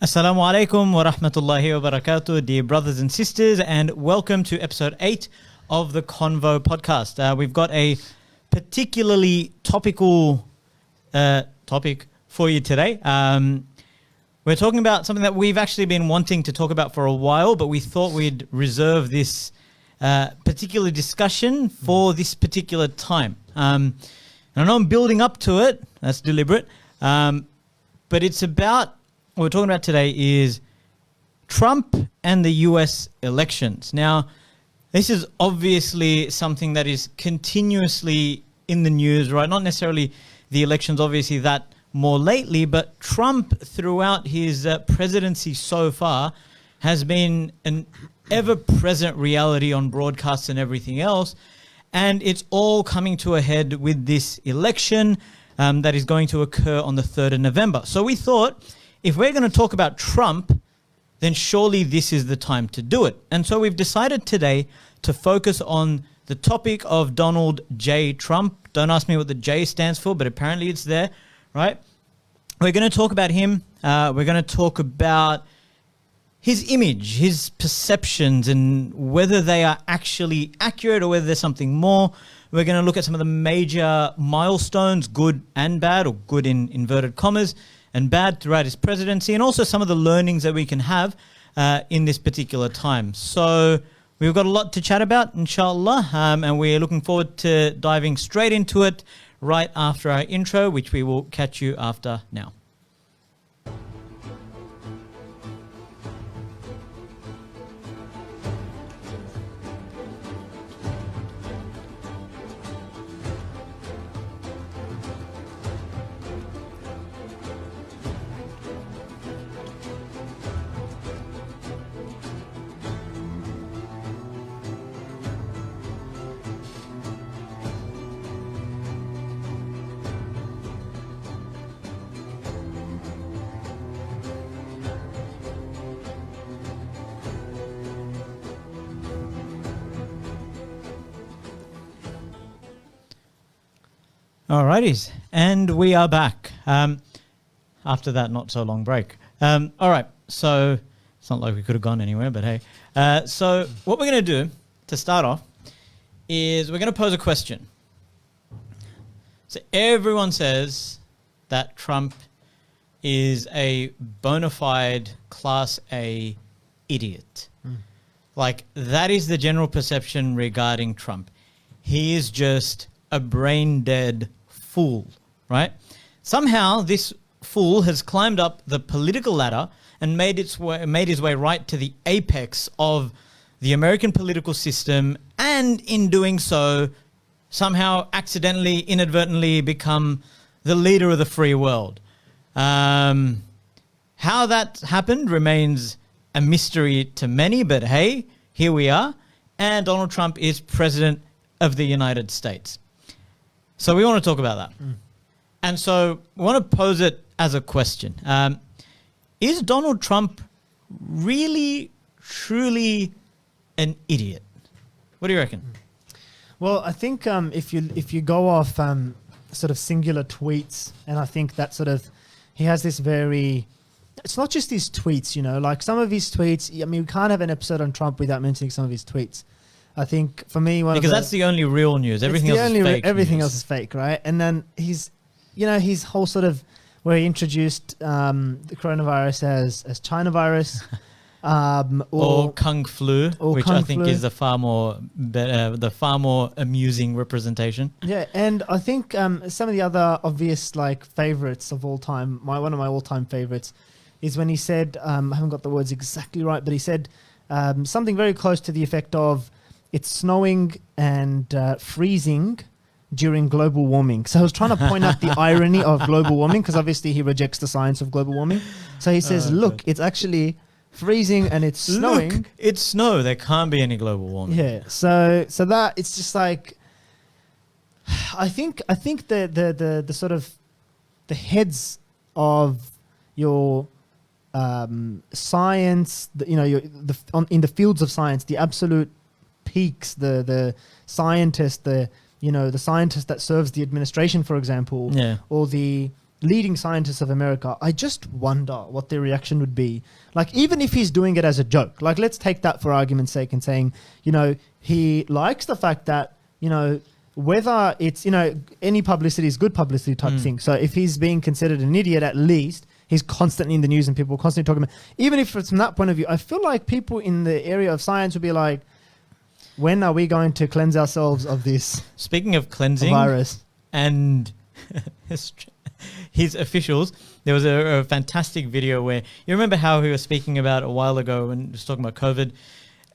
Assalamu alaikum wa rahmatullahi wa barakatuh, dear brothers and sisters, and welcome to episode 8 of the Convo podcast. We've got a particularly topical topic for you today. We're talking about something that we've actually been wanting to talk about for a while, but we thought we'd reserve this particular discussion for this particular time. And I know I'm building up to it, that's deliberate, but it's about, what we're talking about today is Trump and the US elections. Now, this is obviously something that is continuously in the news, right? Not necessarily the elections, obviously, that more lately, but Trump throughout his presidency so far has been an ever-present reality on broadcasts and everything else. And it's all coming to a head with this election that is going to occur on the 3rd of November. So we thought, if we're going to talk about Trump, then surely this is the time to do it. And so we've decided today to focus on the topic of Donald J. Trump. Don't ask me what the J stands for, but apparently it's there, right? We're going to talk about him. We're going to talk about his image, his perceptions, and whether they are actually accurate or whether there's something more. We're going to look at some of the major milestones, good and bad, or good in inverted commas, and bad throughout his presidency, and also some of the learnings that we can have in this particular time. So we've got a lot to chat about, inshallah, and we're looking forward to diving straight into it right after our intro, which we will catch you after now. Alrighties, and we are back after that not so long break. All right, so it's not like we could have gone anywhere, but hey. So what we're going to do to start off is we're going to pose a question. So everyone says that Trump is a bona fide Class A idiot. Like, that is the general perception regarding Trump. He is just a brain-dead fool, right? Somehow this fool has climbed up the political ladder and made his way right to the apex of the American political system, and in doing so, somehow accidentally, inadvertently become the leader of the free world. How that happened remains a mystery to many, but hey, here we are, and Donald Trump is president of the United States. So we want to talk about that. And so we want to pose it as a question. Is Donald Trump really, truly an idiot? What do you reckon? Well, I think if you go off sort of singular tweets, and I think that sort of, he has this very, it's not just his tweets, you know, like some of his tweets, I mean, we can't have an episode on Trump without mentioning some of his tweets. I think for me, because that's the only real news. Everything else is fake. Everything else is fake, right? And then his whole sort of where he introduced the coronavirus as China virus, or Kung Flu, which I think is the far more amusing representation. Yeah, and I think some of the other obvious like favorites of all time, one of my all-time favorites, is when he said, I haven't got the words exactly right, but he said something very close to the effect of, it's snowing and freezing during global warming. So I was trying to point out the irony of global warming, because obviously he rejects the science of global warming. So he says, look, it's actually freezing and it's snowing. Look, it's snow. There can't be any global warming. Yeah. So that, it's just like, I think the sort of the heads of your science, in the fields of science, the absolute peaks, the scientist, the scientist that serves the administration, for example, or the leading scientists of America, I just wonder what their reaction would be. Like, even if he's doing it as a joke, like, let's take that for argument's sake and saying, he likes the fact that, whether it's, any publicity is good publicity type thing. So if he's being considered an idiot, at least he's constantly in the news and people constantly talking about, even if it's from that point of view, I feel like people in the area of science would be like, when are we going to cleanse ourselves of this? Speaking of cleansing virus and his officials, there was a fantastic video where you remember how he was speaking about a while ago when he was talking about COVID,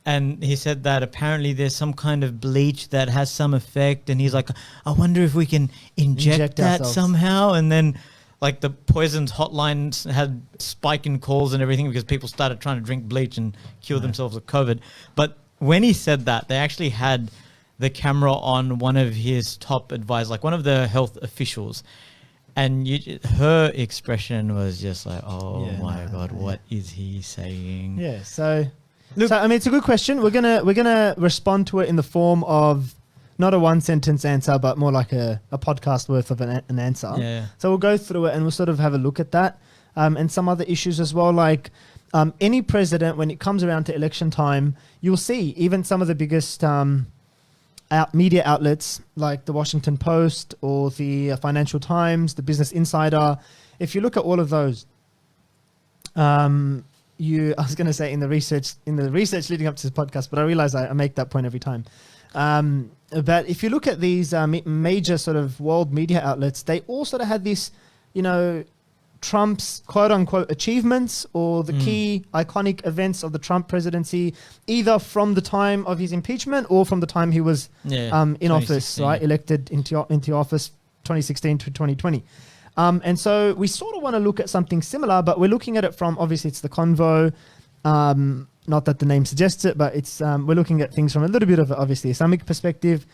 and he said that apparently there's some kind of bleach that has some effect, and he's like, I wonder if we can inject that ourselves somehow. And then like the poisons hotlines had spike in calls and everything because people started trying to drink bleach and cure themselves with COVID. But when he said that, they actually had the camera on one of his top advisors, like one of the health officials. And her expression was just like, God, what is he saying? Yeah, so I mean, it's a good question. We're gonna respond to it in the form of not a one sentence answer, but more like a podcast worth of an answer. Yeah. So we'll go through it and we'll sort of have a look at that, and some other issues as well, like any president, when it comes around to election time, you'll see even some of the biggest media outlets like the Washington Post or the Financial Times, the Business Insider. If you look at all of those, I was going to say in the research leading up to this podcast, but I realize I make that point every time. But if you look at these major sort of world media outlets, they all sort of had this, Trump's quote unquote achievements or the key iconic events of the Trump presidency, either from the time of his impeachment or from the time he was in office, right? Elected into office 2016 to 2020. And so we sort of want to look at something similar, but we're looking at it from, obviously it's the Convo, not that the name suggests it, but it's we're looking at things from a little bit of obviously Islamic perspective.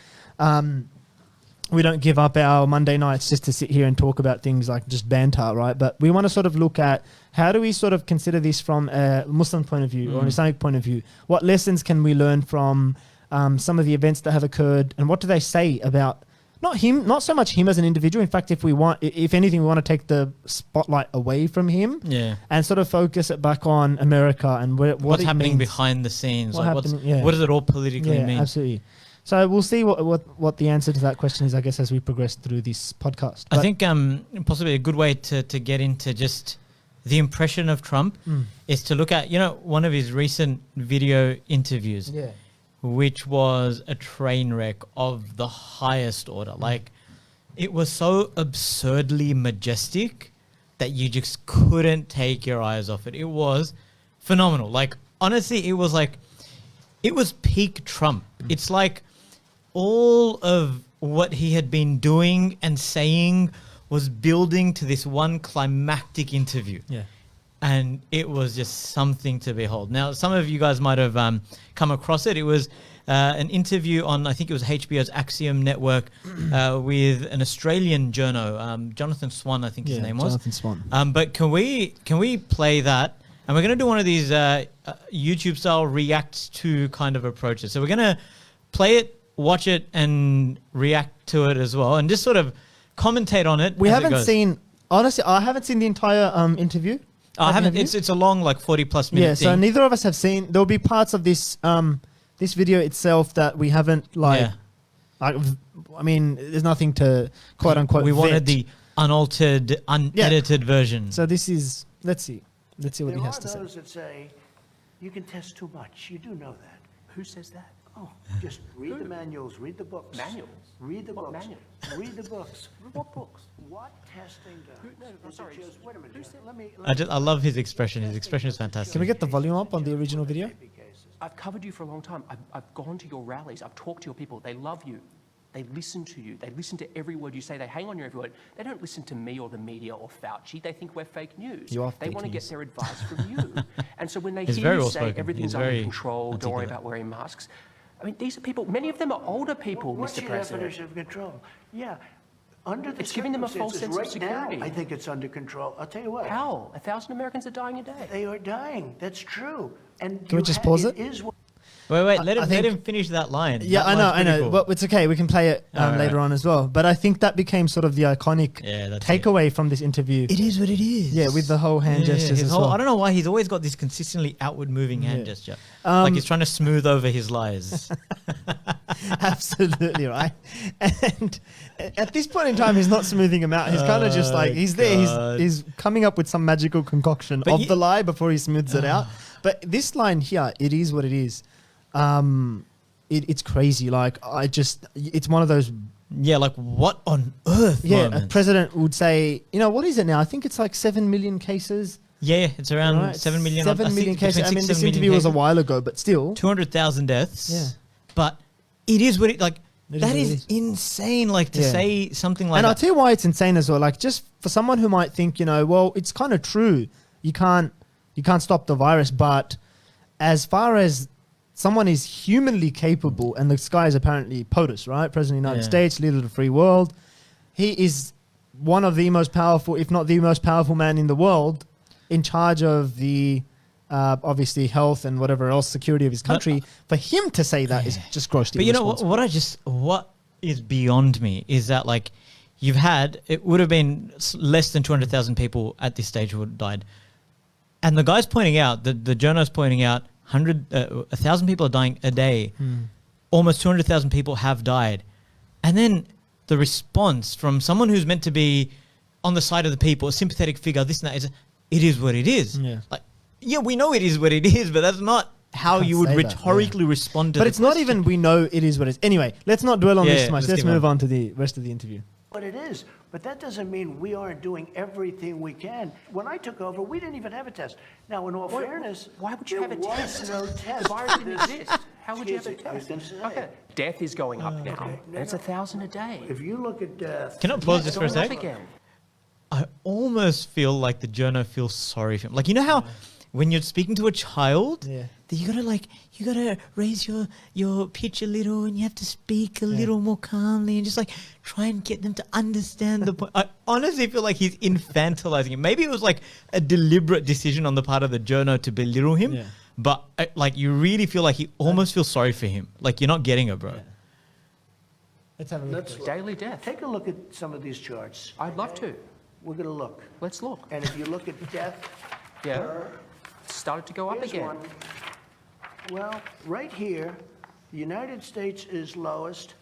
We don't give up our Monday nights just to sit here and talk about things like just banter, right? But we want to sort of look at how do we sort of consider this from a Muslim point of view or an Islamic point of view? What lessons can we learn from some of the events that have occurred, and what do they say about not so much him as an individual. In fact, if anything, we want to take the spotlight away from him, and sort of focus it back on America and what's happening behind the scenes. What does it all politically mean? Absolutely. So we'll see what the answer to that question is, I guess, as we progress through this podcast. I think possibly a good way to get into just the impression of Trump is to look at, one of his recent video interviews, which was a train wreck of the highest order. Like, it was so absurdly majestic that you just couldn't take your eyes off it. It was phenomenal. Like, honestly, it was peak Trump. It's like all of what he had been doing and saying was building to this one climactic interview. Yeah. And it was just something to behold. Now, some of you guys might have come across it. It was an interview on, I think it was HBO's Axiom Network with an Australian journo, Jonathan Swan, I think his name was. Jonathan Swan. But can we play that? And we're going to do one of these YouTube-style react to kind of approaches. So we're going to play it, watch it, and react to it as well, and just sort of commentate on it. We haven't seen, honestly, I haven't seen the entire interview. I haven't. It's a long, like 40+ minute thing. So neither of us have seen. There'll be parts of this this video itself that we haven't I mean, there's nothing to quote unquote. We wanted the unaltered, unedited version. So this is. Let's see what he has to say. There are those that say you can test too much. You do know that. Who says that? Oh, just read the manuals, read the books. Manuals? Read the What books. manuals? Read the books. What books? What testing does? No, I'm is sorry. it just, wait a minute. Who said- Let me. I love his expression. His expression is fantastic. Can we get the volume up on the original video? I've covered you for a long time. I've gone to your rallies. I've talked to your people. They love you. They listen to you. They listen to every word you say. They hang on your every word. They don't listen to me or the media or Fauci. They think we're fake news. You are they fake want to get news. their advice from you. And so when they He's hear very you well say spoken. everything's He's under very control, don't worry articulate. about wearing masks. I mean, these are people, many of them are older people, What's Mr. your President. definition of control? Yeah. Under the It's giving them a false circumstances sense of right security. now, I think it's under control. I'll tell you what. How? 1,000 Americans are dying a day. They are dying. That's true. And Can we just pause it? is Wait, let I think- him finish that line. Yeah, That I line's know. pretty cool. Well, it's okay. We can play it Alright. later on as well. But I think that became sort of the iconic Yeah, that's takeaway from this interview. It is what it is. Yeah, with the whole hand gestures his as whole, well. I don't know why he's always got this consistently outward moving hand Yeah. gesture. Like he's trying to smooth over his lies. Absolutely right. And at this point in time, he's not smoothing him out. He's kind of just like he's there. God. He's coming up with some magical concoction But of the lie before he smooths it out. But this line here, it is what it is. It's crazy. Like it's one of those. Yeah, like what on earth? Yeah, a moments? president would say, what is it now? I think it's like 7 million cases. Yeah, it's around Right? 7 million. 7 million cases. between I mean, 6 this 7 million interview was a cases. while ago, but still. 200,000 deaths. Yeah. But it is what it like. It is That what it is is. insane. Like to Yeah. say something like And I'll that. tell you why it's insane as well. Like just for someone who might think, well, it's kind of true. You can't stop the virus, but as far as someone is humanly capable, and this guy is apparently POTUS, right? President of the United Yeah. States, leader of the free world. He is one of the most powerful, if not the most powerful man in the world, in charge of the obviously health and whatever else security of his country. For him to say that is just grossly But you know irresponsible. what is beyond me is that like you've had, it would have been less than 200,000 people at this stage who would have died. And the guy's pointing out, the journalist's pointing out 1,000 people are dying a day. Almost 200,000 people have died. And then the response from someone who's meant to be on the side of the people, a sympathetic figure, this and that, is it is what it is. Yeah. Like, yeah, we know it is what it is, but that's not how Can't you would say that, rhetorically respond to But the it's not question. even we know it is what it is. Anyway, let's not dwell on Yeah, this too much. let's Let's keep move on. on to the rest of the interview. What it is. But that doesn't mean we aren't doing everything we can. When I took over, we didn't even have a test. Now, in all fairness, Why would you have a there was test? no test. The virus didn't exist. How would you have a Excuse me, I was test? gonna say. Okay. Death is going up now, and it's 1,000 a day. If you look at death, Can I pause It's just for a going up sec? again. I almost feel like the journo feels sorry for him. Like, you know how when you're speaking to a child, Yeah. that you gotta raise your pitch a little and you have to speak a little more calmly and just like try and get them to understand the point. I honestly feel like he's infantilizing him. Maybe it was like a deliberate decision on the part of the journo to belittle him, Yeah. but like you really feel like he almost feels sorry for him. Like you're not getting it, bro. Yeah. Let's have a look. let's look. Daily death. Take a look at some of these charts. I'd love to. We're going to look. Let's look. And if you look at death, Yeah. It's started to go up here's again. one. Well, right here, the United States is lowest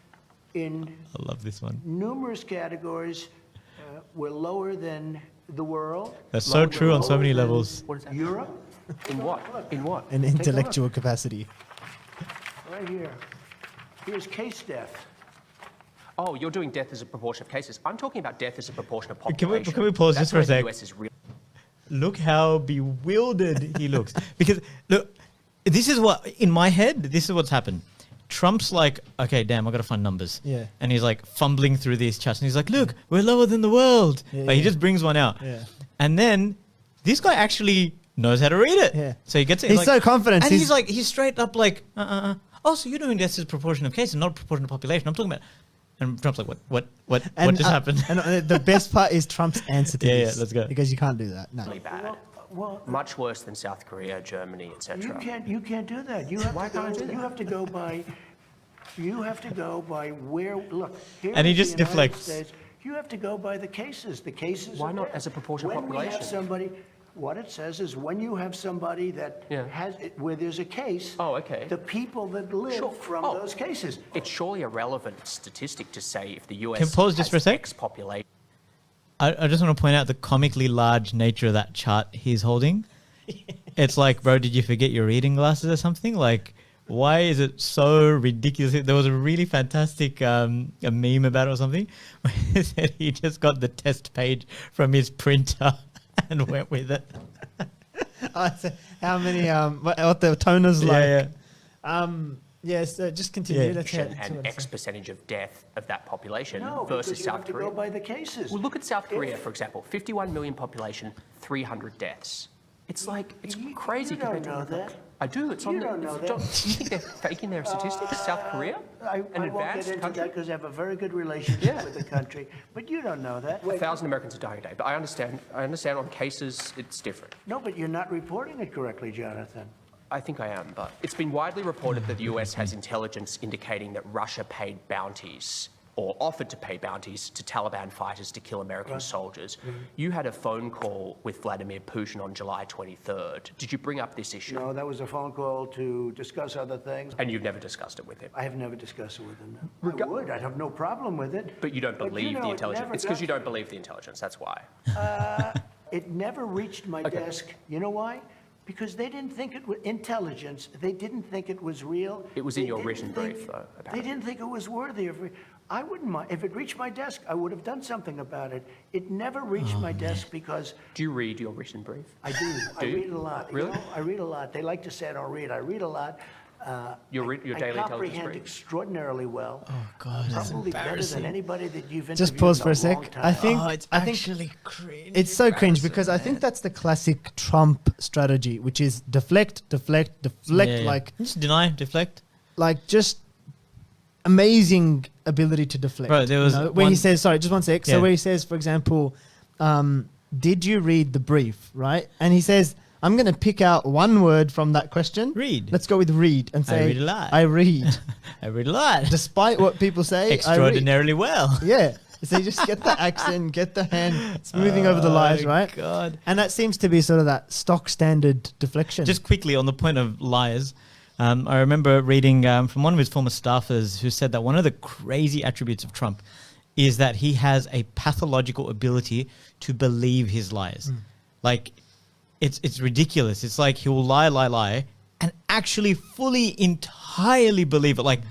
in I love this one. numerous categories. We're lower than the world. That's so true on so many Lower than levels. What is that? Europe, In what? In what? An look. intellectual capacity. right here. Here's case death. Oh, you're doing death as a proportion of cases. I'm talking about death as a proportion of Can we- population. can we pause That's just for a where sec? The US is real. Look how bewildered he looks. Because look, this is what in my head. This is what's happened. Trump's like, okay, damn, I got to find numbers. Yeah. And he's like fumbling through these charts, and he's like, look, we're lower than the world. Yeah, Like he yeah. just brings one out. Yeah. And then this guy actually knows how to read it. Yeah. So he gets it. He's like- so confident. And he's straight up like, Oh, so you're doing this as a proportion of cases, not a proportion of population. I'm talking about. And Trump's like, what just happened? And the best part is Trump's answer to Yeah, this. yeah, let's go. Because you can't do that. No. Really bad. Well, Much worse than South Korea, Germany, you etc. can't do that. You have Why to go, can't I do that? You have to go by. You have to go by where. Look. Here And he is just the United deflects. States. You have to go by the cases. The cases. Why are not there. as a proportion of when we have population? somebody. What it says is when you have somebody that Yeah. where there's a case. Oh, okay. The people that live Sure. from Oh. those cases. It's surely a relevant statistic to say if the US Can pause just has for a sec? X population. I just want to point out the comically large nature of that chart he's holding. It's like, bro, did you forget your reading glasses or something? Like, why is it so ridiculous? There was a really fantastic a meme about it or something. Where it said he just got the test page from his printer and went with it. How many, what the tone is like. Yeah. Yes, just continue. Yeah. Let's head to And what it X says. percentage of death of that population No, versus because you have South to Korea. go by the cases. Well, look at South Korea, for example. 51 million population, 300 deaths. It's like, it's You- crazy you don't compared to know America. that. I do. It's You on the. don't know that. Do you think they're faking their statistics? South Korea? I An won't advanced get into country? that because I have a very good relationship Yeah. with the country. But you don't know that. 1,000 Americans are dying a day. But I understand on cases, it's different. No, but you're not reporting it correctly, Jonathan. I think I am, but it's been widely reported that the US has intelligence indicating that Russia paid bounties or offered to pay bounties to Taliban fighters to kill American soldiers. You had a phone call with Vladimir Putin on July 23rd. Did you bring up this issue? No, that was a phone call to discuss other things. And you've never discussed it with him? I have never discussed it with him. No. I would. I'd have no problem with it. But you don't believe the it intelligence. never It's because got you don't believe the intelligence, that's why. It never reached my desk. You know why? Because they didn't think it was intelligence. They didn't think it was real. It was in They your didn't written think- brief, though, They apparently. didn't think it was worthy of. I wouldn't mind. If it reached my desk, I would have done something about it. It never reached my desk because Do you read your written brief? I do. I Do you? read a lot. Really? You know, I read a lot. They like to say I don't read. I read a lot. Your daily I intelligence comprehend brief? extraordinarily well. Oh, God, that's Probably better than embarrassing. anybody that you've interviewed. Just pause in for a sec. long time. I think it's I think actually cringe. it's so cringe because I think that's the classic Trump strategy, which is deflect, deflect, deflect, Yeah, yeah. like Just deny, deflect. just amazing ability to deflect. Bro, there was where he one- says, sorry, just one sec. Yeah. So where he says, for example, did you read the brief, right? And he says, I'm going to pick out one word from that question. Read. Let's go with read and say, read a lot. I read. I read a lot. Despite what people say, I read. Extraordinarily well. Yeah. So you just get the accent, get the hand smoothing over the lies, right? God. And that seems to be sort of that stock standard deflection. Just quickly on the point of liars, I remember reading from one of his former staffers who said that one of the crazy attributes of Trump is that he has a pathological ability to believe his lies. Like, it's ridiculous. It's like he will lie, and actually fully, entirely believe it, like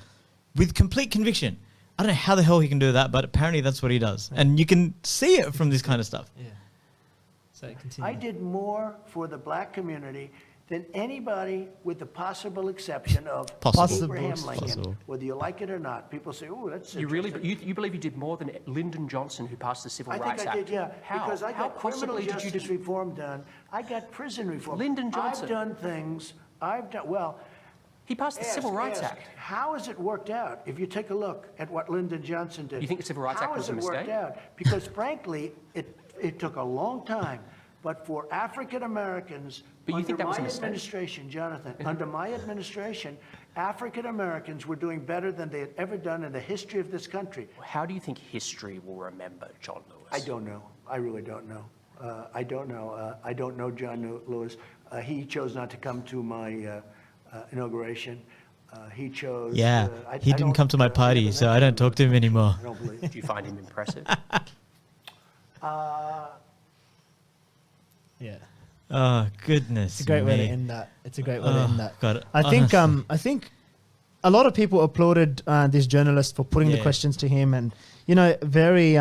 with complete conviction. I don't know how the hell he can do that, but apparently that's what he does. And you can see it from this kind of stuff. Yeah. So continue. I did more for the black community than anybody with the possible exception of Possible. Abraham Possible. Lincoln. Possible. Whether you like it or not, people say, "Oh, that's You really, interesting." you believe you did more than Lyndon Johnson, who passed the Civil I Rights think I Act? did, yeah. How? Because I How got criminal possibly did you justice do? reform done. I got prison reform. Lyndon Johnson. I've done things. Well, He passed the Civil Rights ask, Act. how has it worked out? If you take a look at what Lyndon Johnson did. You think the Civil Rights Act was a How has it mistake? worked out? Because frankly, it took a long time. But for African Americans, But you think that was a under my mistake? administration, Jonathan, under my administration, African Americans were doing better than they had ever done in the history of this country. How do you think history will remember John Lewis? I don't know. I really don't know. I don't know. I don't know John Lewis. He chose not to come to my inauguration. He chose. Yeah, he didn't come to my I party, never so met I don't talk to him anymore. I don't believe. Do you find him impressive? Yeah. Oh, goodness. It's a great way to me. end that. It's a great way to end that. God, I think honestly. I think a lot of people applauded this journalist for putting the Yeah. questions to him, and very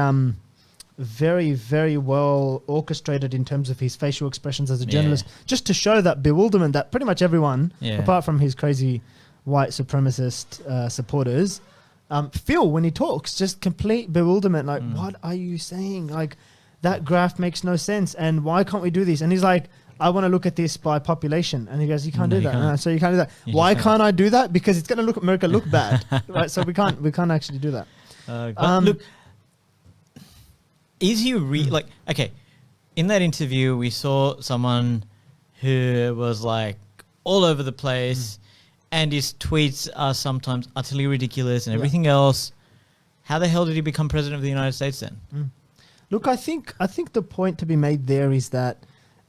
very well orchestrated in terms of his facial expressions as a Yeah. journalist, just to show that bewilderment that pretty much everyone, Yeah. apart from his crazy white supremacist supporters, feel when he talks. Just complete bewilderment. Like, what are you saying? Like, that graph makes no sense, and why can't we do this? And he's like, I want to look at this by population. And he goes, you can't No, do you that. can't. No, so you can't do that. You Why just can't I do that? Because it's going to look America look bad. Right? So we can't actually do that. But look, is he like, okay, in that interview, we saw someone who was like all over the place and his tweets are sometimes utterly ridiculous and Yeah. everything else. How the hell did he become president of the United States then? Look, I think the point to be made there is that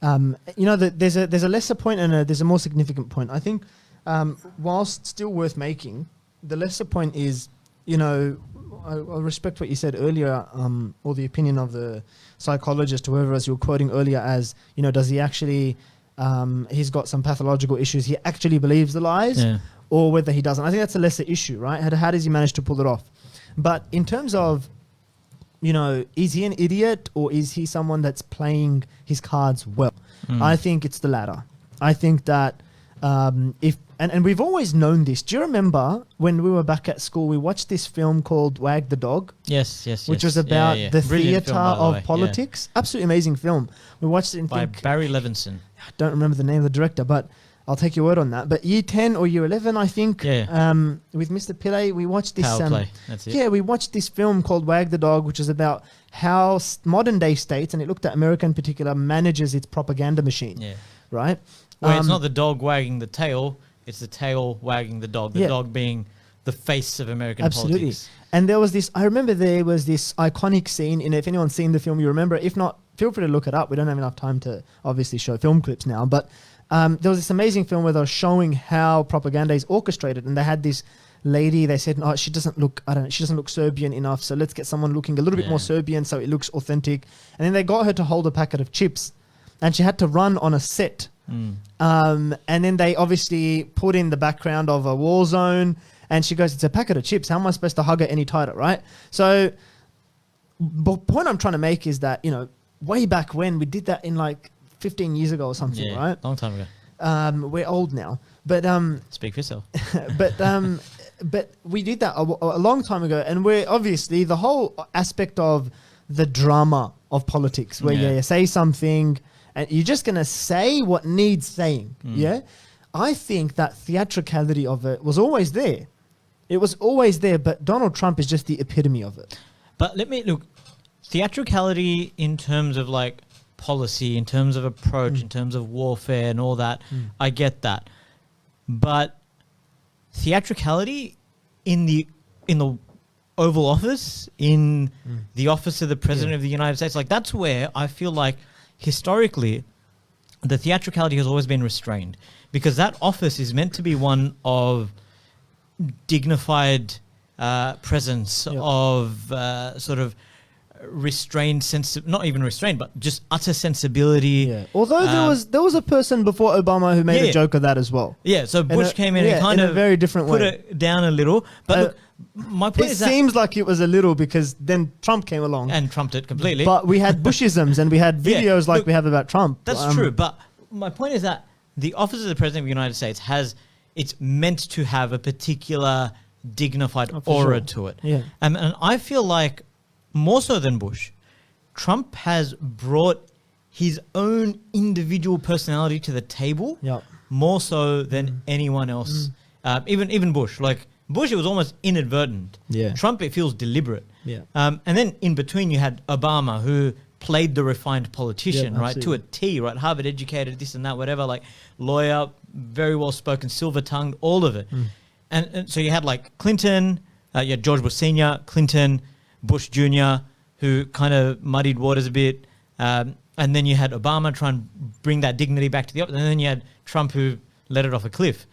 there's a lesser point and there's a more significant point. I think whilst still worth making, the lesser point is, I respect what you said earlier, or the opinion of the psychologist, whoever as you were quoting earlier, as does he actually he's got some pathological issues? He actually believes the lies, Yeah. or whether he doesn't. I think that's a lesser issue, right? How does he manage to pull it off? But in terms of is he an idiot or is he someone that's playing his cards well? I think it's the latter. I think that and we've always known this. Do you remember when we were back at school, we watched this film called Wag the Dog? Yes. Which was about the Brilliant theatre film, by the of way. politics. Absolutely amazing film. We watched it in By Barry Levinson. I don't remember the name of the director, but I'll take your word on that. But year 10 or year 11, I think, Yeah. with Mr. Pillay, we watched this. Power play. That's it. Yeah, we watched this film called Wag the Dog, which is about how modern day states, and it looked at America in particular, manages its propaganda machine. Yeah. Right? Where it's not the dog wagging the tail, it's the tail wagging the dog. The Yeah. dog being the face of American Absolutely. politics. And I remember there was this iconic scene, and if anyone's seen the film, you remember. If not, feel free to look it up. We don't have enough time to obviously show film clips now, but there was this amazing film where they were showing how propaganda is orchestrated, and they had this lady. They said, "Oh, she doesn't look Serbian enough, so let's get someone looking a little bit more Serbian, so it looks authentic." And then they got her to hold a packet of chips, and she had to run on a set. And then they obviously put in the background of a war zone, and she goes, "It's a packet of chips. How am I supposed to hug her any tighter?" Right? So, the point I'm trying to make is that, way back when we did that in like 15 years ago or something, right? Long time ago. We're old now, but Speak for yourself. but we did that a long time ago, and we're obviously the whole aspect of the drama of politics, where you say something and you're just gonna say what needs saying. Yeah, I think that theatricality of it was always there. It was always there, but Donald Trump is just the epitome of it. But let me look, theatricality in terms of like policy, in terms of approach, in terms of warfare and all that, I get that. But theatricality in the Oval Office, in the office of the President of the United States, like that's where I feel like historically the theatricality has always been restrained, because that office is meant to be one of dignified presence, of sort of restrained sense, not even restrained, but just utter sensibility. Yeah. Although there was a person before Obama who made a joke of that as well. Yeah. So Bush came in and kind in of a very different put way. it down a little. But look, my point It is that, seems like it was a little, because then Trump came along and trumped it completely. But we had Bushisms and we had videos like look, we have about Trump. That's true. But my point is that the office of the President of the United States it's meant to have a particular dignified aura to it. Yeah. And I feel like more so than Bush, Trump has brought his own individual personality to the table, more so than anyone else. Even Bush. Like Bush, it was almost inadvertent. Yeah. Trump, it feels deliberate. Yeah. And then in between, you had Obama, who played the refined politician, right, to a T, right? Harvard educated, this and that, whatever, like lawyer, very well spoken, silver tongued, all of it. And so you had like Clinton, you had George Bush Sr., Clinton, Bush Jr., who kind of muddied waters a bit. And then you had Obama try and bring that dignity back to the office. And then you had Trump, who let it off a cliff.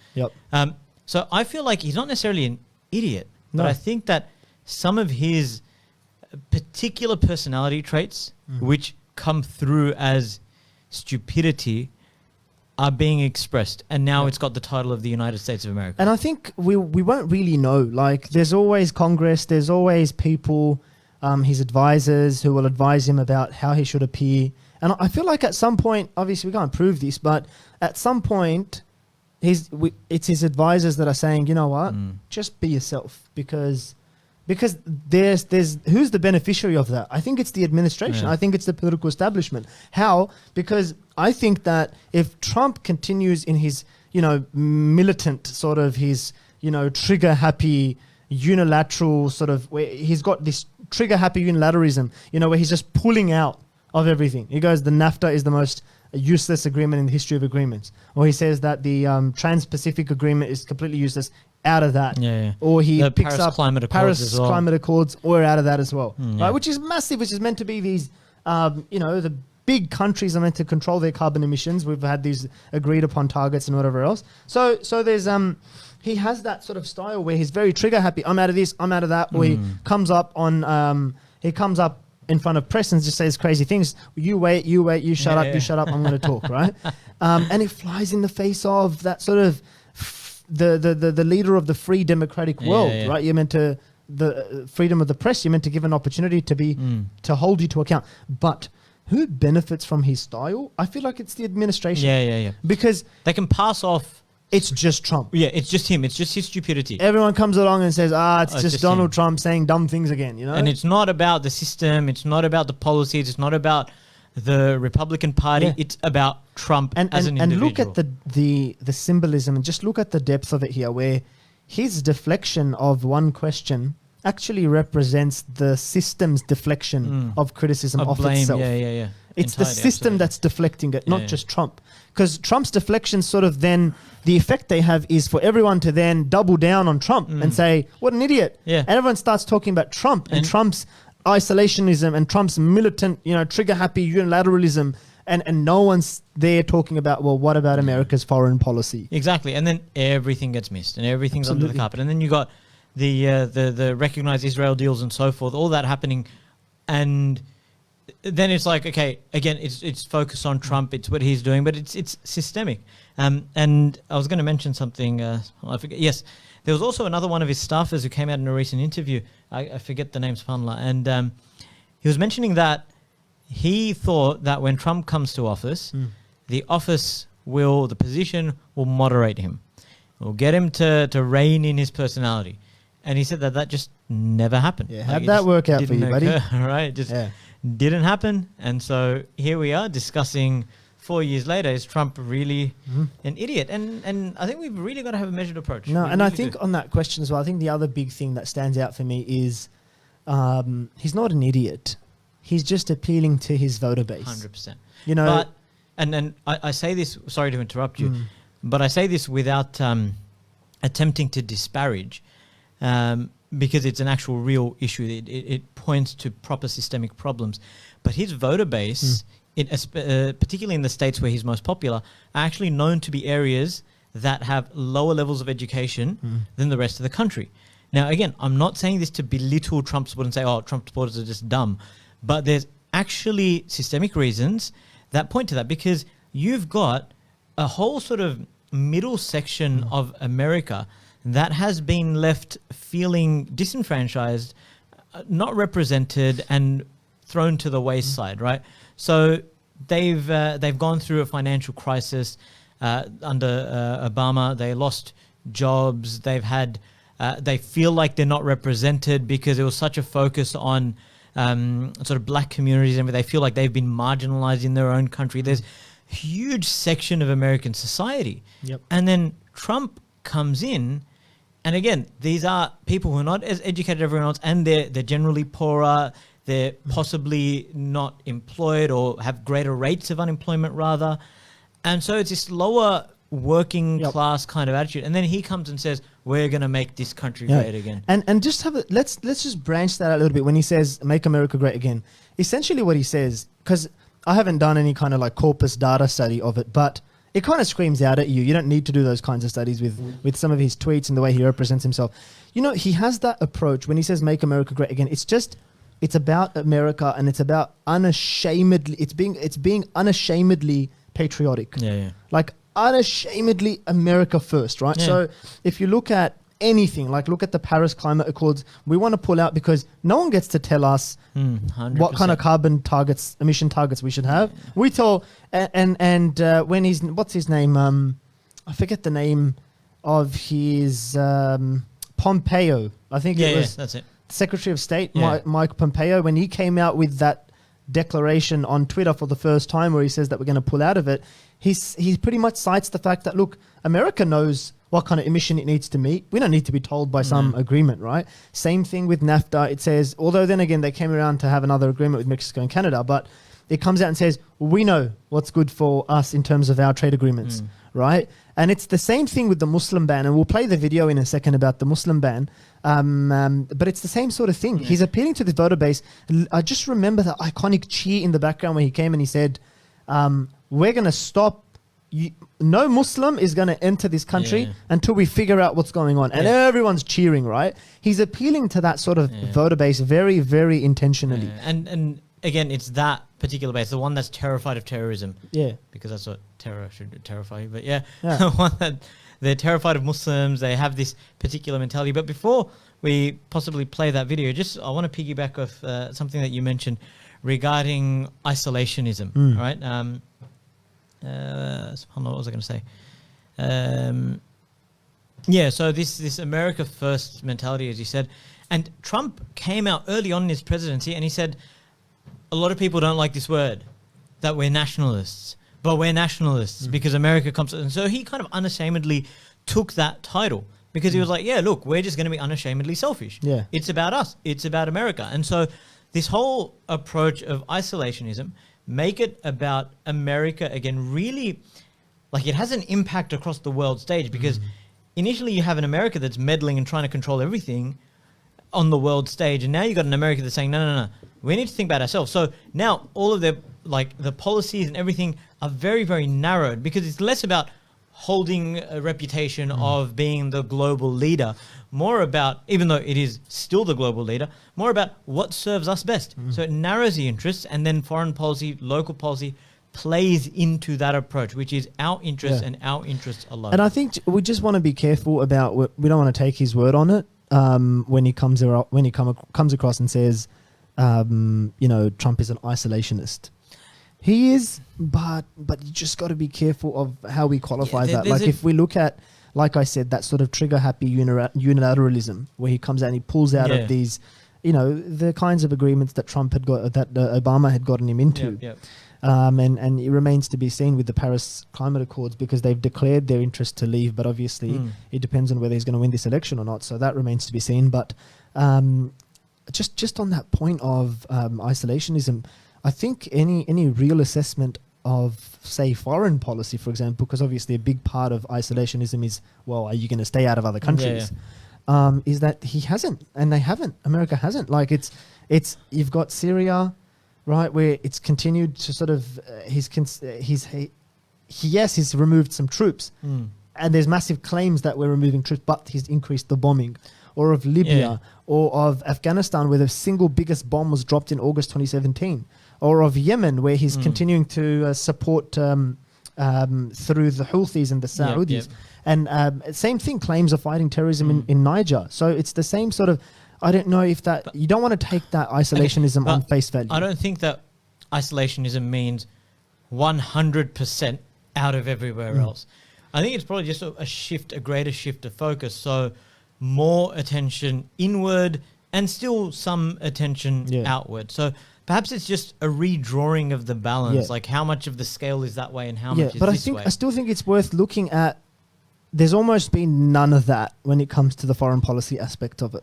So I feel like he's not necessarily an idiot, but I think that some of his particular personality traits, which come through as stupidity, are being expressed. And now it's got the title of the United States of America. And I think we won't really know. Like, there's always Congress, there's always people, his advisors, who will advise him about how he should appear. And I feel like at some point, obviously we can't prove this, but at some point, it's his advisors that are saying, you know what, just be yourself, because there's who's the beneficiary of that? I think it's the administration. I think it's the political establishment. How? Because I think that if Trump continues in his, militant sort of, his, trigger happy unilateral sort of, where he's got this trigger happy unilateralism, where he's just pulling out of everything. He goes, the NAFTA is the most useless agreement in the history of agreements. Or he says that the Trans-Pacific Agreement is completely useless, out of that. Or he the picks Paris up Climate Accords Paris as well. Climate Accords, or out of that as well. Right? Which is massive, which is meant to be these, the big countries are meant to control their carbon emissions. We've had these agreed upon targets and whatever else. So there's he has that sort of style where he's very trigger happy. I'm out of this, I'm out of that. Or he comes up in front of press and just says crazy things. You wait, you shut up, I'm going to talk, right? And it flies in the face of that sort of the leader of the free democratic world, right? You're meant to, the freedom of the press, you're meant to give an opportunity to be to hold you to account. But who benefits from his style? I feel like it's the administration. Because they can pass off. It's just Trump. Yeah, it's just him. It's just his stupidity. Everyone comes along and says, it's just Donald Trump saying dumb things again, And it's not about the system. It's not about the policies. It's not about the Republican Party. It's about Trump as an individual. And look at the symbolism, and just look at the depth of it here, where his deflection of one question actually represents the system's deflection of criticism Of off blame. itself. Yeah. It's the Entirely, system absolutely. that's deflecting it, not Yeah. just Trump. Because Trump's deflection sort of then, the effect they have is for everyone to then double down on Trump and say, what an idiot. Yeah. And everyone starts talking about Trump and And- Trump's isolationism and Trump's militant, trigger-happy unilateralism. And no one's there talking about, well, what about America's foreign policy? Exactly, and then everything gets missed, and everything's under the Absolutely. carpet, and then you got the recognized Israel deals and so forth, all that happening, and then it's like, okay, again, it's focused on Trump, it's what he's doing, but it's systemic. And I was going to mention something. I forget. Yes, there was also another one of his staffers who came out in a recent interview. I forget the name, subhanAllah, and he was mentioning that he thought that when Trump comes to office, the position will moderate him. It will get him to rein in his personality. And he said that just never happened. Yeah, Like, how'd it that just work out for didn't you, buddy? occur, right? It just didn't happen. And so here we are discussing 4 years later, is Trump really an idiot? And I think we've really got to have a measured approach. No, We and I really think do. on that question as well, I think the other big thing that stands out for me is he's not an idiot. He's just appealing to his voter base. 100%. You know, But, and I say this, sorry to interrupt you, but I say this without attempting to disparage, because it's an actual real issue. It points to proper systemic problems. But his voter base, particularly in the states where he's most popular, are actually known to be areas that have lower levels of education than the rest of the country. Now, again, I'm not saying this to belittle Trump supporters and say, oh, Trump supporters are just dumb. But there's actually systemic reasons that point to that, because you've got a whole sort of middle section of America that has been left feeling disenfranchised, not represented, and thrown to the wayside, right? So they've gone through a financial crisis under Obama. They lost jobs. They feel like they're not represented because there was such a focus on sort of black communities, and they feel like they've been marginalized in their own country. There's a huge section of American society. Yep. And then Trump comes in, and again, these are people who are not as educated as everyone else, and they're generally poorer. They're possibly not employed or have greater rates of unemployment, rather. And so it's this lower working class kind of attitude. And then he comes and says, we're going to make this country great again. And just let's just branch that out a little bit. When he says make America great again, essentially what he says, because I haven't done any kind of like corpus data study of it, but it kind of screams out at you. You don't need to do those kinds of studies with some of his tweets and the way he represents himself. You know, he has that approach when he says make America great again. It's about America, and it's about it's being unashamedly patriotic. Yeah. Like unashamedly America first, right? Yeah. So if you look at anything, like look at the Paris Climate Accords, we want to pull out because no one gets to tell us 100%. what kind of emission targets we should have. We tell, and when what's his name? I forget the name of his Pompeo. I think it was that's it. Secretary of State Yeah. Mike Pompeo, when he came out with that declaration on Twitter for the first time where he says that we're going to pull out of it, he pretty much cites the fact that, look, America knows what kind of emission it needs to meet. We don't need to be told by some agreement, right? Same thing with NAFTA. It says, although then again, they came around to have another agreement with Mexico and Canada, but it comes out and says, we know what's good for us in terms of our trade agreements, right? And it's the same thing with the Muslim ban, and we'll play the video in a second about the Muslim ban. But it's the same sort of thing. He's appealing to the voter base. I just remember the iconic cheer in the background where he came and he said, we're going to stop. No Muslim is going to enter this country until we figure out what's going on. And everyone's cheering, right? He's appealing to that sort of voter base very, very intentionally. Yeah. And again, it's that particular base, the one that's terrified of terrorism. Yeah. Because that's what terror should terrify you. But the one that they're terrified of Muslims. They have this particular mentality. But before we possibly play that video, I want to piggyback off something that you mentioned regarding isolationism, right? What was I going to say? So this America first mentality, as you said, and Trump came out early on in his presidency and he said, a lot of people don't like this word, that we're nationalists, but we're nationalists because America comes. And so he kind of unashamedly took that title. because he was like, yeah, look, we're just going to be unashamedly selfish. Yeah. It's about us. It's about America. And so this whole approach of isolationism, make it about America again, really, like it has an impact across the world stage, because initially you have an America that's meddling and trying to control everything on the world stage, and now you've got an America that's saying, no, we need to think about ourselves. So now all of the policies and everything are very, very narrowed, because it's less about holding a reputation of being the global leader, more about, even though it is still the global leader, more about what serves us best. So it narrows the interests, and then foreign policy, local policy plays into that approach, which is our interests and our interests alone. And I think we just want to be careful about, we don't want to take his word on it when he comes across and says, Trump is an isolationist. He is, but you just got to be careful of how we qualify that. Like if we look at, like I said, that sort of trigger-happy unilateralism, where he comes out and he pulls out of these, the kinds of agreements that Trump had got, that Obama had gotten him into. And it remains to be seen with the Paris Climate Accords, because they've declared their interest to leave, but obviously it depends on whether he's going to win this election or not. So that remains to be seen. But just on that point of isolationism, I think any real assessment of, say, foreign policy, for example, because obviously a big part of isolationism is, well, are you going to stay out of other countries? Is that he hasn't, and they haven't. America hasn't. Like it's you've got Syria, right, where it's continued to sort of he's removed some troops, and there's massive claims that we're removing troops, but he's increased the bombing. Or of Libya, or of Afghanistan, where the single biggest bomb was dropped in August 2017, or of Yemen, where he's continuing to support through the Houthis and the Saudis. And same thing, claims of fighting terrorism in Niger. So it's the same sort of, I don't know if that, you don't want to take that isolationism on face value. I don't think that isolationism means 100% out of everywhere else. I think it's probably just a greater shift of focus. So more attention inward and still some attention outward. So perhaps it's just a redrawing of the balance, like how much of the scale is that way and how much is this way. I still think it's worth looking at. There's almost been none of that when it comes to the foreign policy aspect of it.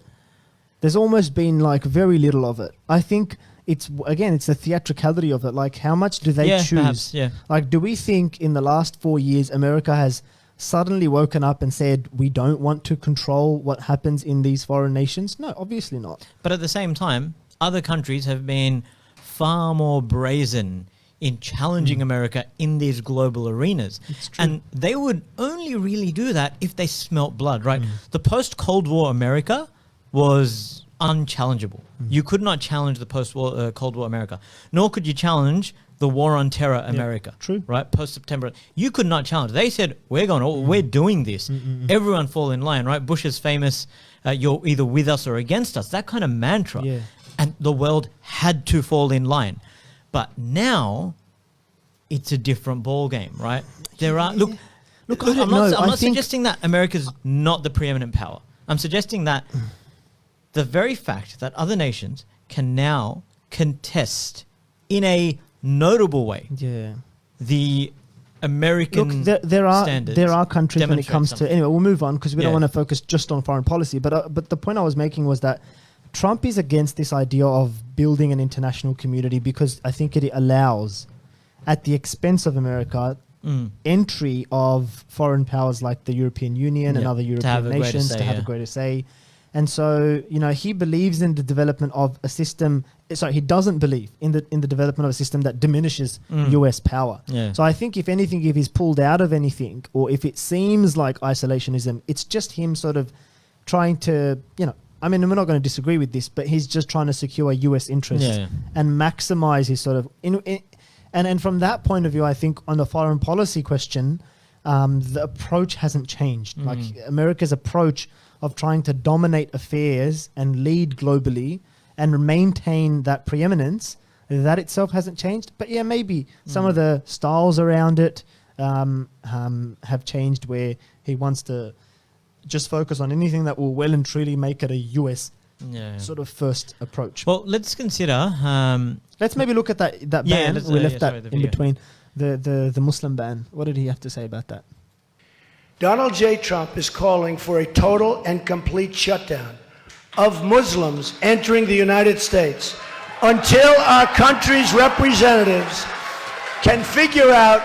There's almost been like very little of it. I think it's the theatricality of it. Like how much do they choose? Perhaps, Like do we think in the last 4 years America has suddenly woken up and said, we don't want to control what happens in these foreign nations? No, obviously not. But at the same time, other countries have been far more brazen in challenging America in these global arenas. And they would only really do that if they smelt blood, right? The post-Cold War America was unchallengeable. You could not challenge the post-war Cold War America, nor could you challenge the war on terror America. True. Right? Post-September. You could not challenge. They said, we're doing this. Everyone fall in line, right? Bush's famous, you're either with us or against us. That kind of mantra. And the world had to fall in line. But now it's a different ball game, right? There are, look, I'm not suggesting that America's not the preeminent power. I'm suggesting that the very fact that other nations can now contest in a notable way the American there standards. are countries when it comes something. to, anyway, we'll move on because we don't want to focus just on foreign policy, but the point I was making was that Trump is against this idea of building an international community because I think it allows, at the expense of America, entry of foreign powers like the European Union and other European nations to have a greater say. And so, he believes in the development of a system. Sorry, he doesn't believe in the development of a system that diminishes US power. So I think, if anything, if he's pulled out of anything, or if it seems like isolationism, it's just him sort of trying to, I mean, we're not going to disagree with this, but he's just trying to secure US interests and maximize his sort of. And from that point of view, I think on the foreign policy question, the approach hasn't changed. Like America's approach of trying to dominate affairs and lead globally and maintain that preeminence, that itself hasn't changed. But maybe some of the styles around it have changed, where he wants to just focus on anything that will well and truly make it a US sort of first approach. Well, let's consider... let's maybe look at that ban. We left that in between, the Muslim ban. What did he have to say about that? Donald J. Trump is calling for a total and complete shutdown of Muslims entering the United States until our country's representatives can figure out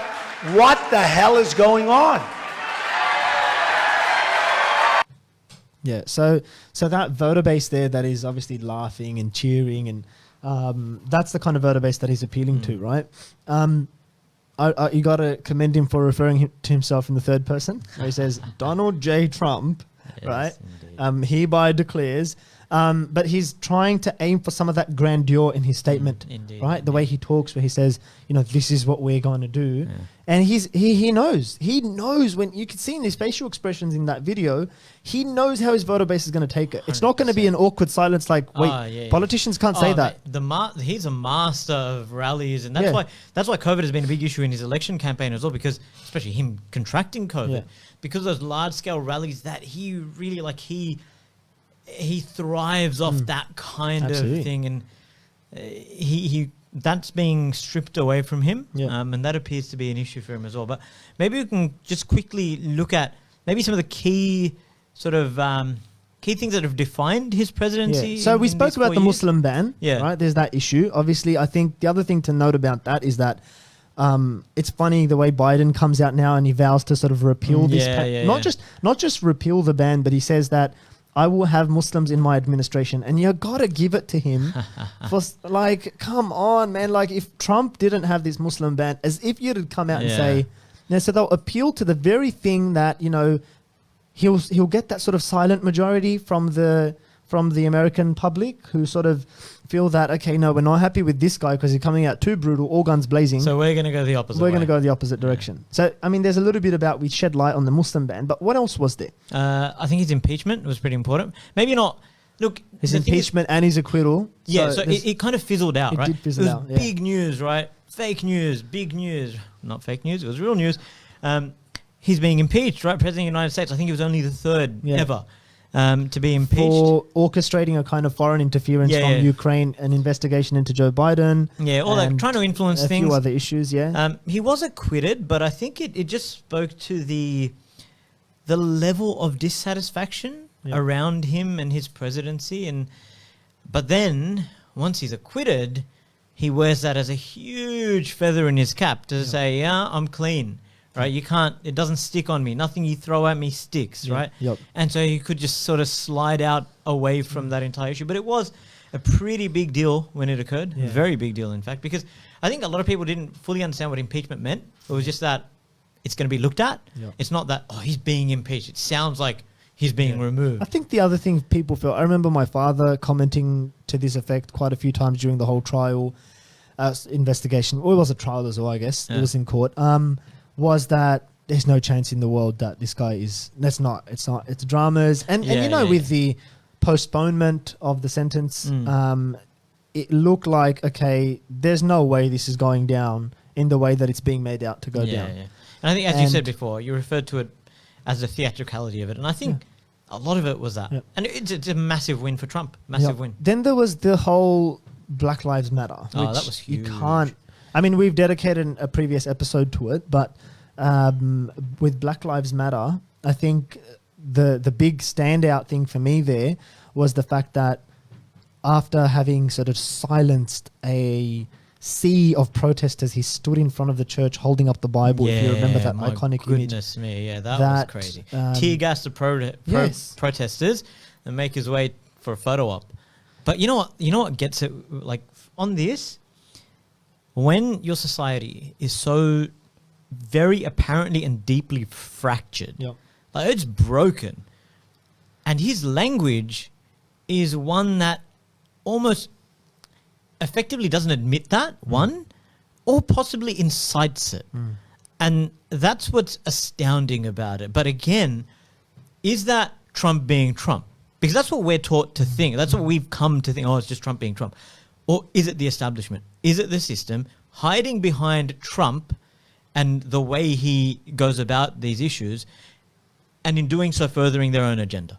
what the hell is going on. Yeah, so that voter base there that is obviously laughing and cheering, and that's the kind of voter base that he's appealing to, right? You got to commend him for referring to himself in the third person, where he says, Donald J. Trump, right? Hereby declares. But he's trying to aim for some of that grandeur in his statement, right? The way he talks, where he says, this is what we're going to do. Yeah. And he knows when you can see in his facial expressions in that video, he knows how his voter base is going to take it. 100%. It's not going to be an awkward silence like, wait, politicians can't say that. He's a master of rallies, and that's why COVID has been a big issue in his election campaign as well, because especially him contracting COVID, because of those large scale rallies that he really he thrives off that kind of thing, and he that's being stripped away from him, and that appears to be an issue for him as well. But maybe we can just quickly look at maybe some of the key sort of key things that have defined his presidency. So we spoke about the Muslim ban, right? There's that issue. Obviously, I think the other thing to note about that is that it's funny the way Biden comes out now and he vows to sort of repeal this ban. Not just repeal the ban, but he says that I will have Muslims in my administration, and you gotta give it to him for come on, man. If Trump didn't have this Muslim ban, as if you'd come out and say, so they'll appeal to the very thing that he'll get that sort of silent majority from the American public who sort of feel that, okay, no, we're not happy with this guy because he's coming out too brutal, all guns blazing. So we're going to go the opposite way. We're going to go the opposite direction. So, I mean, there's a little bit about, we shed light on the Muslim ban, but what else was there? I think his impeachment was pretty important. Maybe not. Look, his impeachment and his acquittal. Yeah, so it kind of fizzled out, right? It did fizzle out, It was big news, right? Fake news, big news. Not fake news, it was real news. He's being impeached, right? President of the United States. I think he was only the third ever to be impeached. For orchestrating a kind of foreign interference from Ukraine, an investigation into Joe Biden. Yeah, all that, trying to influence things. A few other issues, he was acquitted, but I think it just spoke to the level of dissatisfaction around him and his presidency. But then, once he's acquitted, he wears that as a huge feather in his cap to say, I'm clean. Right, you can't. It doesn't stick on me. Nothing you throw at me sticks. Right, and so you could just sort of slide out away from that entire issue. But it was a pretty big deal when it occurred. A very big deal, in fact, because I think a lot of people didn't fully understand what impeachment meant. It was just that it's going to be looked at. It's not that he's being impeached. It sounds like he's being removed. I think the other thing people felt. I remember my father commenting to this effect quite a few times during the whole trial investigation. Well, it was a trial as well, I guess. It was in court. Was that there's no chance in the world that this guy is... It's dramas. And with the postponement of the sentence, it looked like, okay, there's no way this is going down in the way that it's being made out to go down. And I think, as you said before, you referred to it as the theatricality of it. And I think a lot of it was that. And it's a massive win for Trump. Massive win. Then there was the whole Black Lives Matter. Which that was huge. You can't... I mean, we've dedicated a previous episode to it, but... with Black Lives Matter, I think the big standout thing for me there was the fact that after having sort of silenced a sea of protesters, he stood in front of the church holding up the Bible. If you remember that iconic image. Goodness me, that was crazy. Tear gas the protesters and make his way for a photo op. But you know what gets it, like, on this, when your society is so very apparently and deeply fractured. Like, it's broken. And his language is one that almost effectively doesn't admit that, one, or possibly incites it. And that's what's astounding about it. But again, is that Trump being Trump? Because that's what we're taught to think. That's what we've come to think, it's just Trump being Trump. Or is it the establishment? Is it the system hiding behind Trump and the way he goes about these issues, and in doing so furthering their own agenda,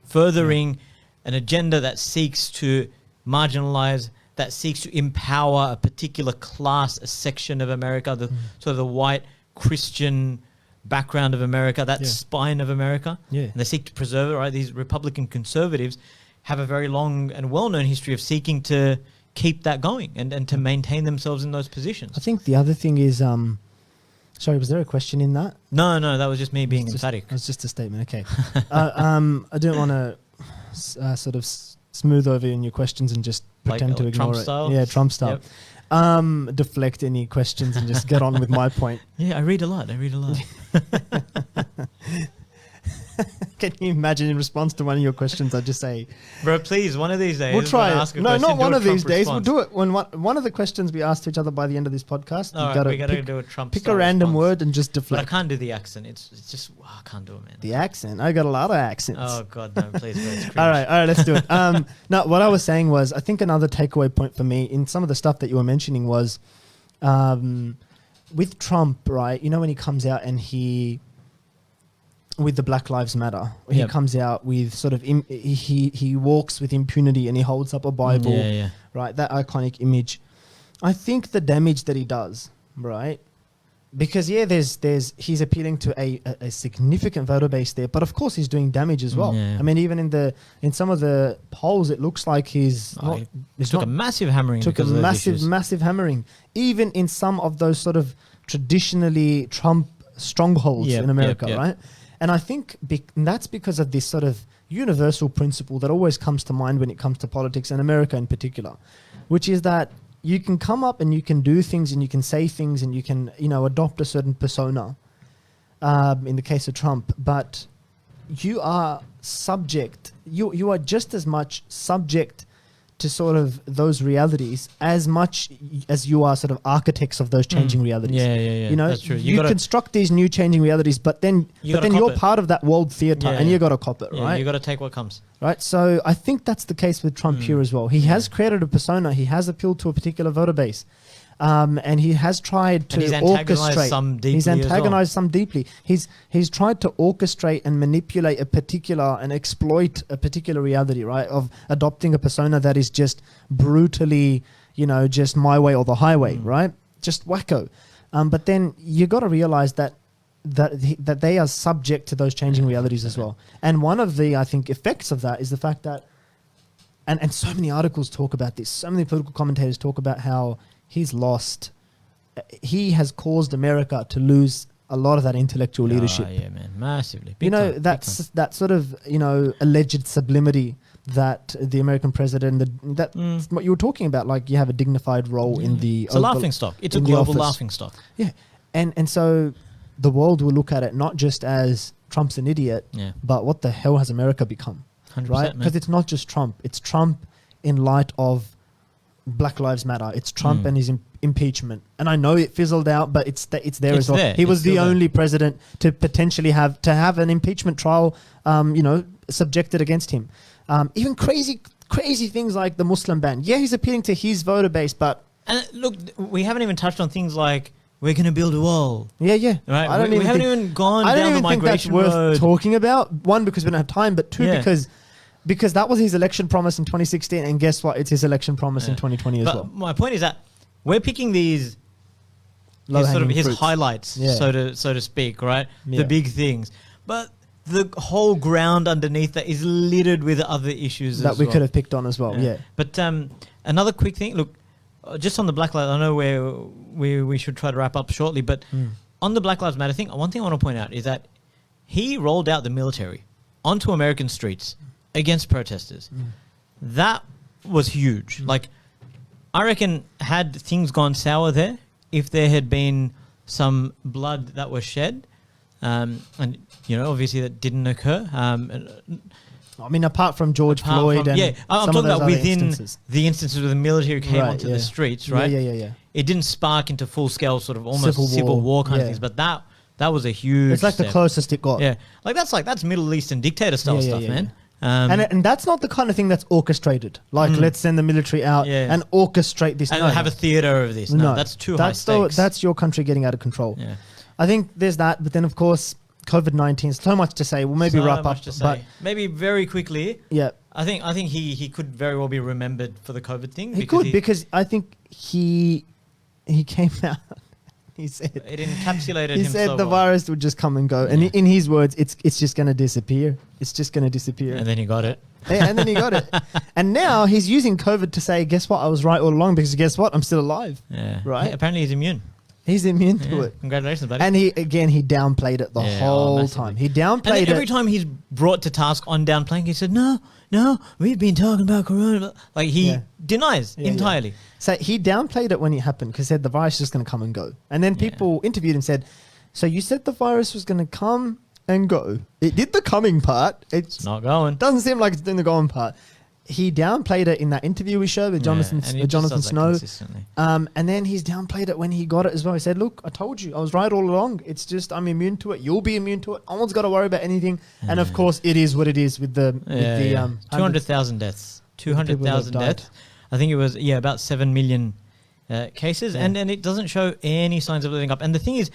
furthering an agenda that seeks to marginalize, that seeks to empower a particular class, a section of America, the sort of the white Christian background of America, that Yeah. spine of America. Yeah. And they seek to preserve it, right? These Republican conservatives have a very long and well-known history of seeking to keep that going and to maintain themselves in those positions. I think the other thing is, sorry, was there a question in that? No, that was just me being emphatic. It was just a statement. Okay. I didn't want to sort of smooth over in your questions and just pretend to ignore Trump it. style? Yeah, Trump style. Yep. Deflect any questions and just get on with my point. Yeah, I read a lot. Can you imagine in response to one of your questions, I just say, Bro, please, one of these days. we'll try when I it. ask a No, question, not do one a of these Trump days. response. We'll do it when one of the questions we ask to each other by the end of this podcast. All right, we got to do a Trump pick a style random response. word and just But I deflect. can't do the accent. It's just, I can't do it, man. The accent. I got a lot of accents. Oh, God, no, please. Bro, it's cringe. All right, let's do it. No, what I was saying was, I think another takeaway point for me in some of the stuff that you were mentioning was, with Trump, right? You know, when he comes out and with the Black Lives Matter, he Yep. comes out with sort of he walks with impunity and he holds up a Bible, Yeah. right? That iconic image. I think the damage that he does, right? Because he's appealing to a significant voter base there, but of course he's doing damage as well. Yeah. I mean, even in some of the polls, it looks like he's Oh, not. he He's took not a massive hammering. took a because of those massive, issues. massive hammering. Even in some of those sort of traditionally Trump strongholds Yep, in America, yep. right? And I think and that's because of this sort of universal principle that always comes to mind when it comes to politics and America in particular, which is that you can come up and you can do things and you can say things and you can, adopt a certain persona, in the case of Trump, but you are subject, you are just as much subject to sort of those realities as much as you are sort of architects of those changing realities. Yeah. That's true. You construct these new changing realities, but then gotta cop you're it. part of that world theater and you got to cop it, Yeah, right? you got to take what comes. Right. So I think that's the case with Trump here as well. He has created a persona. He has appealed to a particular voter base. And he has tried to And he's antagonized orchestrate. some deeply He's as well. antagonized some deeply. He's tried to orchestrate and manipulate a particular and exploit a particular reality, right? Of adopting a persona that is just brutally, just my way or the highway, right? Just wacko. But then you got to realize that they are subject to those changing realities as well. And one of the, I think, effects of that is the fact that, and so many articles talk about this, so many political commentators talk about how he has caused America to lose a lot of that intellectual leadership. Yeah, man, massively. Big time, big That's time. that sort of, alleged sublimity that the American president, that's what you were talking about, like you have a dignified role in the... It's a laughing stock. It's a in the global office. laughing stock. Yeah. And so the world will look at it not just as Trump's an idiot, Yeah. but what the hell has America become? 100%, Right? man. Because it's not just Trump. It's Trump in light of Black Lives Matter. It's Trump and his impeachment. And I know it fizzled out, but it's there It's as well. there. He was It's the still there. only president to potentially have an impeachment trial, subjected against him. Even crazy things like the Muslim ban. Yeah, he's appealing to his voter base, but And look, we haven't even touched on things like we're going to build a wall. yeah. Right? I don't we even haven't think- even gone I don't down even the think that's migration worth road. talking about. One, because we don't have time, but two, Yeah. because that was his election promise in 2016, and guess what? It's his election promise in 2020 as But well. my point is that we're picking these Low-hanging his fruits. highlights, Yeah. so to speak, right? Yeah. The big things, but the whole ground underneath that is littered with other issues that as we well. could have picked on as well. Yeah. But another quick thing, look, just on the Black Lives, I know we should try to wrap up shortly, but on the Black Lives Matter thing, one thing I want to point out is that he rolled out the military onto American streets against protesters. That was huge. Like, I reckon had things gone sour there, if there had been some blood that was shed, and obviously that didn't occur. I mean, apart from George Apart Floyd from- and I'm some of talking those about other within instances. the instances where the military came Right, onto yeah. the streets, right? Yeah. It didn't spark into full scale sort of almost Civil civil war, war kind yeah. of things, but that was a huge. It's like the step. closest it got. Yeah, that's Middle Eastern dictator style Yeah, stuff, yeah, man. And that's not the kind of thing that's orchestrated. Like, let's send the military out Yeah. and orchestrate this. and No, have a theater of this. No, that's too high stakes. That's your country getting out of control. Yeah. I think there's that, but then of course COVID-19. So much to say. We'll maybe So wrap much up. to But say. Maybe very quickly. yeah, I think he could very well be remembered for the COVID thing. he could because I think he came out. He said It encapsulated he him said so the well. virus would just come and go, and in his words, it's just going to disappear. It's just going to disappear. And then he got it. Yeah, and then he got it. And now he's using COVID to say, guess what? I was right all along because guess what? I'm still alive. Yeah. Right? Apparently he's immune. He's immune to Yeah. it. Congratulations, buddy. And he downplayed it the whole massively. time. He And downplayed then every it. time he's brought to task on downplaying, he said, no, we've been talking about corona. Like he denies entirely. So he downplayed it when it happened because he said the virus is just going to come and go. And then people interviewed him and said, so you said the virus was going to come and go. It did the coming part. It's not going. Doesn't seem like it's doing the going part. He downplayed it in that interview we showed with Jonathan Snow. And then he's downplayed it when he got it as well. He said, look, I told you, I was right all along. It's just I'm immune to it. You'll be immune to it. No one's got to worry about anything. And of course, it is what it is with the 200,000 deaths. 200,000 deaths. I think it was, about 7 million cases. Yeah. And it doesn't show any signs of letting up. And the thing is,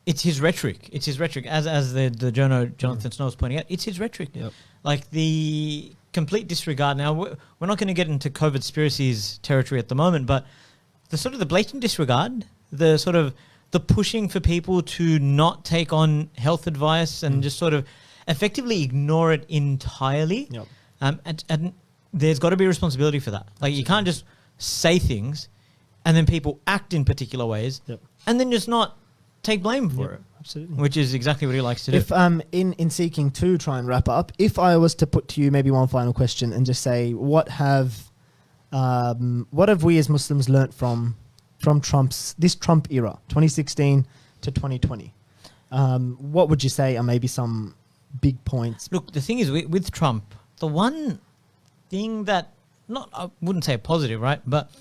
it's his rhetoric. It's his rhetoric. As the journo Jonathan Snow was pointing out, it's his rhetoric. Yep. Like the complete disregard. Now, we're not going to get into COVID conspiracies territory at the moment, but the sort of the blatant disregard, the sort of the pushing for people to not take on health advice and just sort of effectively ignore it entirely. Yep. And there's got to be a responsibility for that. Like you can't just say things and then people act in particular ways and then just not take blame for it. Absolutely. Which is exactly what he likes to do. If in seeking to try and wrap up, if I was to put to you maybe one final question and just say, what have we as Muslims learnt from this Trump era, 2016 to 2020? What would you say are maybe some big points? Look, the thing is with Trump, the one thing that I wouldn't say a positive, right? But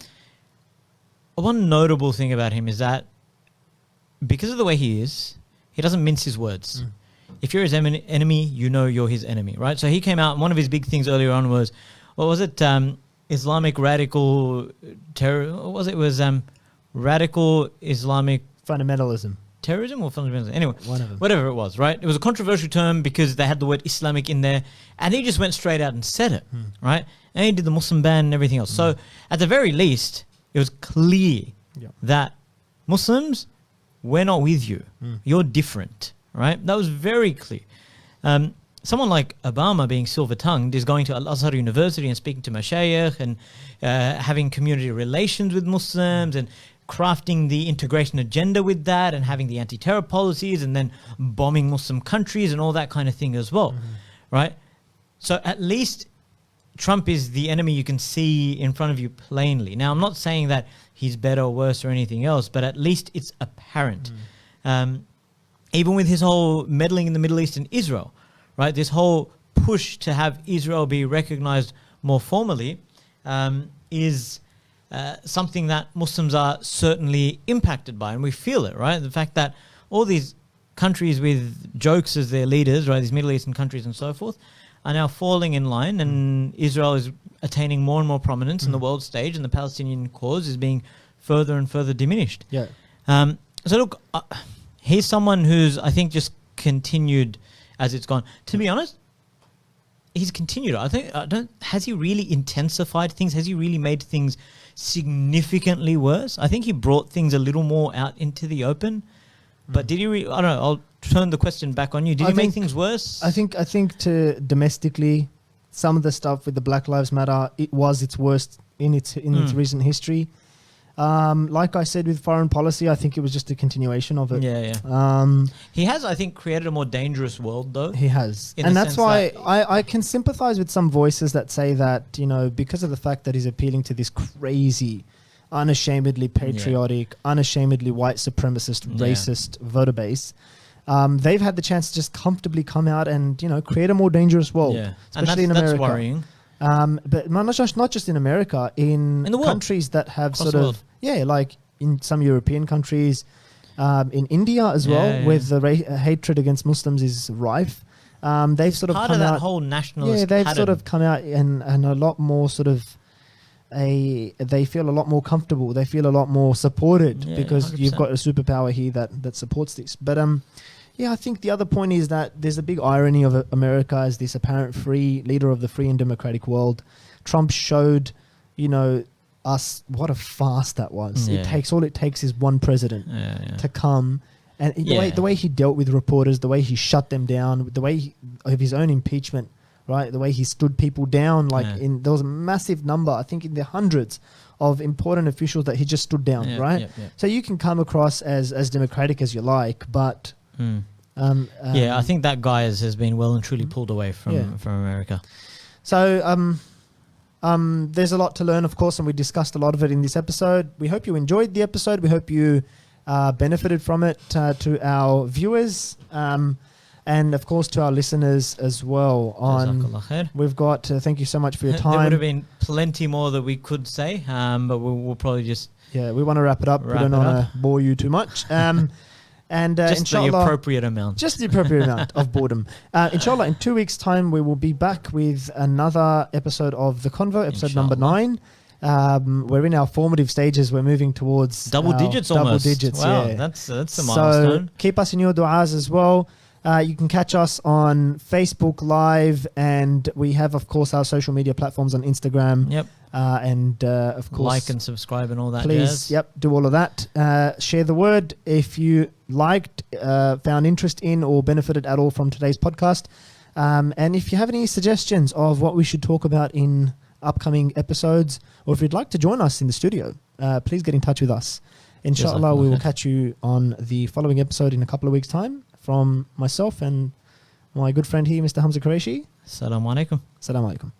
one notable thing about him is that because of the way he is, he doesn't mince his words. If you're his enemy, you know you're his enemy, right? So he came out, and one of his big things earlier on was, what was it? Islamic radical terror. What was it? It was radical Islamic fundamentalism. Terrorism or fundamentalism? Anyway, whatever it was, right? It was a controversial term because they had the word Islamic in there, and he just went straight out and said it, right? And he did the Muslim ban and everything else. So at the very least, it was clear that Muslims, we're not with you. You're different, right? That was very clear. Someone like Obama, being silver-tongued, is going to Al-Azhar University and speaking to mashayikh and having community relations with Muslims and crafting the integration agenda with that and having the anti-terror policies and then bombing Muslim countries and all that kind of thing as well, right? So at least Trump is the enemy you can see in front of you plainly. Now, I'm not saying that he's better or worse or anything else, but at least it's apparent. Even with his whole meddling in the Middle East and Israel, right? This whole push to have Israel be recognized more formally is something that Muslims are certainly impacted by, and we feel it, right? The fact that all these countries with jokes as their leaders, right, these Middle Eastern countries and so forth, are now falling in line, and Israel is attaining more and more prominence in the world stage, and the Palestinian cause is being further and further diminished. Yeah. So look, he's someone who's, I think, just continued as it's gone. To be honest, he's continued. Has he really intensified things? Has he really made things significantly worse? I think he brought things a little more out into the open. But did he? I don't know. I'll turn the question back on you. Did he make things worse? I think to domestically, some of the stuff with the Black Lives Matter, it was its worst in its recent history. Like I said with foreign policy, I think it was just a continuation of it. He has, I think, created a more dangerous world, though. He has, and that's why I can sympathize with some voices that say that, you know, because of the fact that he's appealing to this crazy, unashamedly patriotic, unashamedly white supremacist, racist voter base, they've had the chance to just comfortably come out and, you know, create a more dangerous world, especially in America. That's worrying. But not just in America, in the countries that have across sort of, like in some European countries, in India as well, where the hatred against Muslims is rife. They've sort of part come of that out, whole nationalist they've pattern. sort of come out and a lot more sort of they feel a lot more comfortable. They feel a lot more supported because 100%. you've got a superpower here that supports this. But I think the other point is that there's a big irony of America as this apparent free leader of the free and democratic world. Trump showed, you know, us what a fast that was. Yeah. All it takes is one president to come, and the way he dealt with reporters, the way he shut them down, the way of his own impeachment, right? The way he stood people down, there was a massive number, I think in the hundreds of important officials that he just stood down, right? So you can come across as democratic as you like, but I think that guy has been well and truly pulled away from America. So there's a lot to learn, of course, and we discussed a lot of it in this episode. We hope you enjoyed the episode. We hope you benefited from it, to our viewers, and of course to our listeners as well. We've got thank you so much for your time. There would have been plenty more that we could say, but we'll probably just we want to wrap it up. We don't want to bore you too much. And just inshallah, the appropriate amount. Just the appropriate amount of boredom. Inshallah, in 2 weeks' time, we will be back with another episode of The Convo, episode number 9. We're in our formative stages. We're moving towards double digits almost. Double digits, wow, that's a milestone. So keep us in your du'as as well. You can catch us on Facebook Live, and we have, of course, our social media platforms on Instagram. Yep. And of course, like and subscribe and all that. Please, jazz. do all of that. Share the word if you liked, found interest in, or benefited at all from today's podcast. And if you have any suggestions of what we should talk about in upcoming episodes, or if you'd like to join us in the studio, please get in touch with us. Inshallah, we will catch you on the following episode in a couple of weeks' time. From myself and my good friend here, Mr. Hamza Qureshi. Assalamu alaikum. Assalamu alaikum.